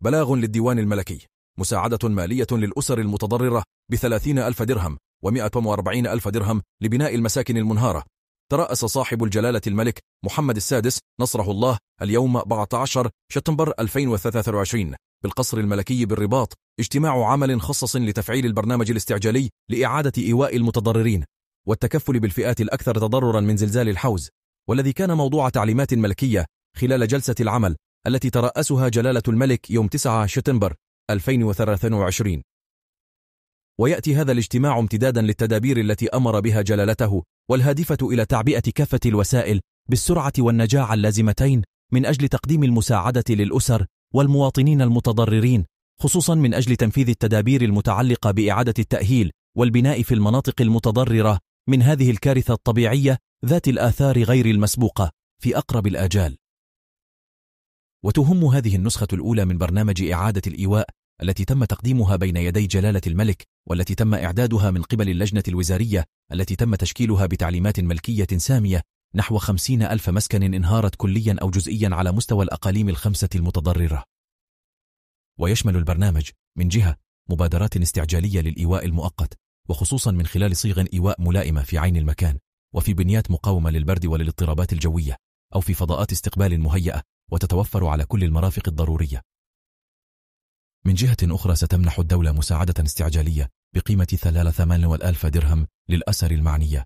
بلاغ للديوان الملكي، مساعدة مالية للأسر المتضررة ب30,000 درهم و140,000 درهم لبناء المساكن المنهارة. ترأس صاحب الجلالة الملك محمد السادس نصره الله اليوم 14 شتنبر 2023 بالقصر الملكي بالرباط اجتماع عمل خصص لتفعيل البرنامج الاستعجالي لإعادة إيواء المتضررين والتكفل بالفئات الأكثر تضررا من زلزال الحوز، والذي كان موضوع تعليمات ملكية خلال جلسة العمل التي ترأسها جلالة الملك يوم 9 شتنبر 2023. ويأتي هذا الاجتماع امتدادا للتدابير التي أمر بها جلالته والهادفة إلى تعبئة كافة الوسائل بالسرعة والنجاعة اللازمتين من أجل تقديم المساعدة للأسر والمواطنين المتضررين، خصوصا من أجل تنفيذ التدابير المتعلقة بإعادة التأهيل والبناء في المناطق المتضررة من هذه الكارثة الطبيعية ذات الآثار غير المسبوقة في أقرب الآجال. وتهم هذه النسخة الأولى من برنامج إعادة الإيواء التي تم تقديمها بين يدي جلالة الملك، والتي تم إعدادها من قبل اللجنة الوزارية التي تم تشكيلها بتعليمات ملكية سامية، نحو 50,000 مسكن انهارت كليا أو جزئيا على مستوى الأقاليم ال5 المتضررة. ويشمل البرنامج من جهة مبادرات استعجالية للإيواء المؤقت، وخصوصا من خلال صيغ إيواء ملائمة في عين المكان، وفي بنيات مقاومة للبرد وللاضطرابات الجوية، أو في فضاءات استقبال مهيئة وتتوفر على كل المرافق الضرورية. من جهة أخرى ستمنح الدولة مساعدة استعجالية بقيمة 83,000 درهم للأسر المعنية.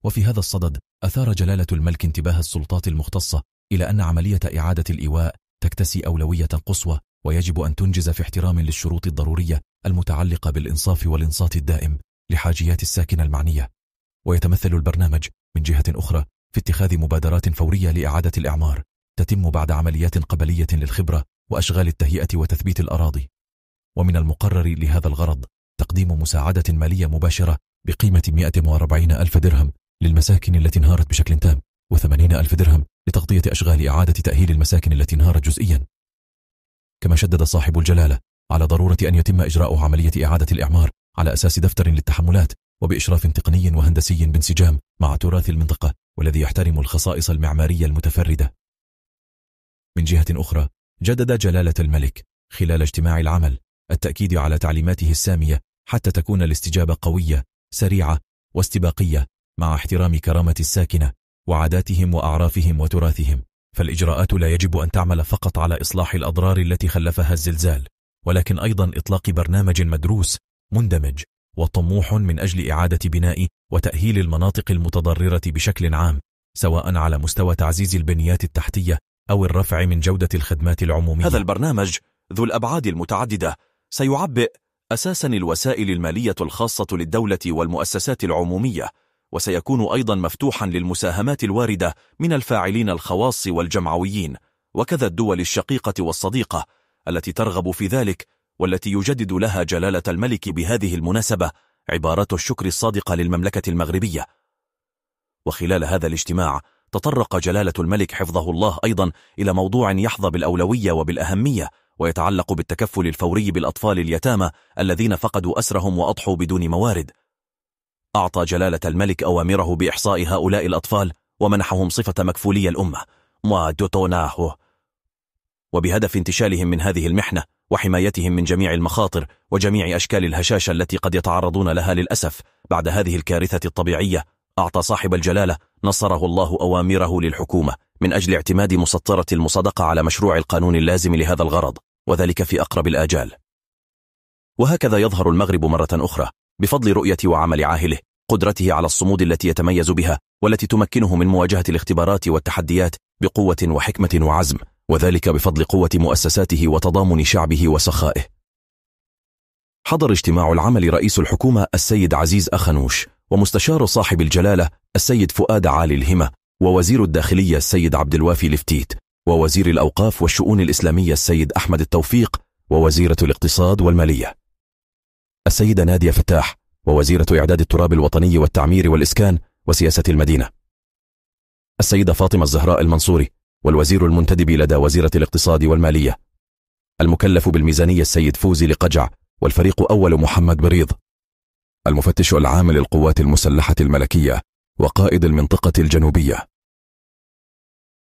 وفي هذا الصدد أثار جلالة الملك انتباه السلطات المختصة إلى أن عملية إعادة الإيواء تكتسي أولوية قصوى، ويجب أن تنجز في احترام للشروط الضرورية المتعلقة بالإنصاف والإنصات الدائم لحاجيات الساكنة المعنية. ويتمثل البرنامج من جهة أخرى في اتخاذ مبادرات فورية لإعادة الإعمار تتم بعد عمليات قبلية للخبرة وأشغال التهيئة وتثبيت الأراضي. ومن المقرر لهذا الغرض تقديم مساعدة مالية مباشرة بقيمة 140,000 درهم للمساكن التي انهارت بشكل تام، و80,000 درهم لتغطية أشغال إعادة تأهيل المساكن التي انهارت جزئيا. كما شدد صاحب الجلالة على ضرورة أن يتم إجراء عملية إعادة الإعمار على أساس دفتر للتحملات وبإشراف تقني وهندسي بانسجام مع تراث المنطقة، والذي يحترم الخصائص المعمارية المتفردة. من جهة أخرى جدد جلالة الملك خلال اجتماع العمل التأكيد على تعليماته السامية حتى تكون الاستجابة قوية سريعة واستباقية مع احترام كرامة الساكنة وعاداتهم وأعرافهم وتراثهم. فالإجراءات لا يجب أن تعمل فقط على إصلاح الأضرار التي خلفها الزلزال، ولكن أيضا إطلاق برنامج مدروس مندمج وطموح من أجل إعادة بناء وتأهيل المناطق المتضررة بشكل عام، سواء على مستوى تعزيز البنيات التحتية أو الرفع من جودة الخدمات العمومية. هذا البرنامج ذو الأبعاد المتعددة سيعبئ أساسا الوسائل المالية الخاصة للدولة والمؤسسات العمومية، وسيكون أيضا مفتوحا للمساهمات الواردة من الفاعلين الخواص والجمعويين، وكذا الدول الشقيقة والصديقة التي ترغب في ذلك، والتي يجدد لها جلالة الملك بهذه المناسبة عبارات الشكر الصادقة للمملكة المغربية. وخلال هذا الاجتماع تطرق جلالة الملك حفظه الله أيضا إلى موضوع يحظى بالأولوية وبالأهمية، ويتعلق بالتكفل الفوري بالأطفال اليتامى الذين فقدوا أسرهم وأضحوا بدون موارد. أعطى جلالة الملك أوامره بإحصاء هؤلاء الأطفال ومنحهم صفة مكفولي الأمة وبهدف انتشالهم من هذه المحنة وحمايتهم من جميع المخاطر وجميع أشكال الهشاشة التي قد يتعرضون لها للأسف بعد هذه الكارثة الطبيعية. أعطى صاحب الجلالة نصره الله أوامره للحكومة من أجل اعتماد مسطرة المصادقة على مشروع القانون اللازم لهذا الغرض، وذلك في أقرب الآجال. وهكذا يظهر المغرب مرة أخرى بفضل رؤية وعمل عاهله، قدرته على الصمود التي يتميز بها والتي تمكنه من مواجهة الاختبارات والتحديات بقوة وحكمة وعزم، وذلك بفضل قوة مؤسساته وتضامن شعبه وسخائه. حضر اجتماع العمل رئيس الحكومة السيد عزيز أخنوش، ومستشار صاحب الجلالة السيد فؤاد عالي الهمة، ووزير الداخلية السيد عبد الوافي لفتيت، ووزير الأوقاف والشؤون الإسلامية السيد أحمد التوفيق، ووزيرة الاقتصاد والمالية السيدة نادية فتاح، ووزيرة إعداد التراب الوطني والتعمير والإسكان وسياسة المدينة السيدة فاطمة الزهراء المنصوري، والوزير المنتدب لدى وزيرة الاقتصاد والمالية المكلف بالميزانية السيد فوزي لقجع، والفريق أول محمد بريض، المفتش العام للقوات المسلحة الملكية وقائد المنطقة الجنوبية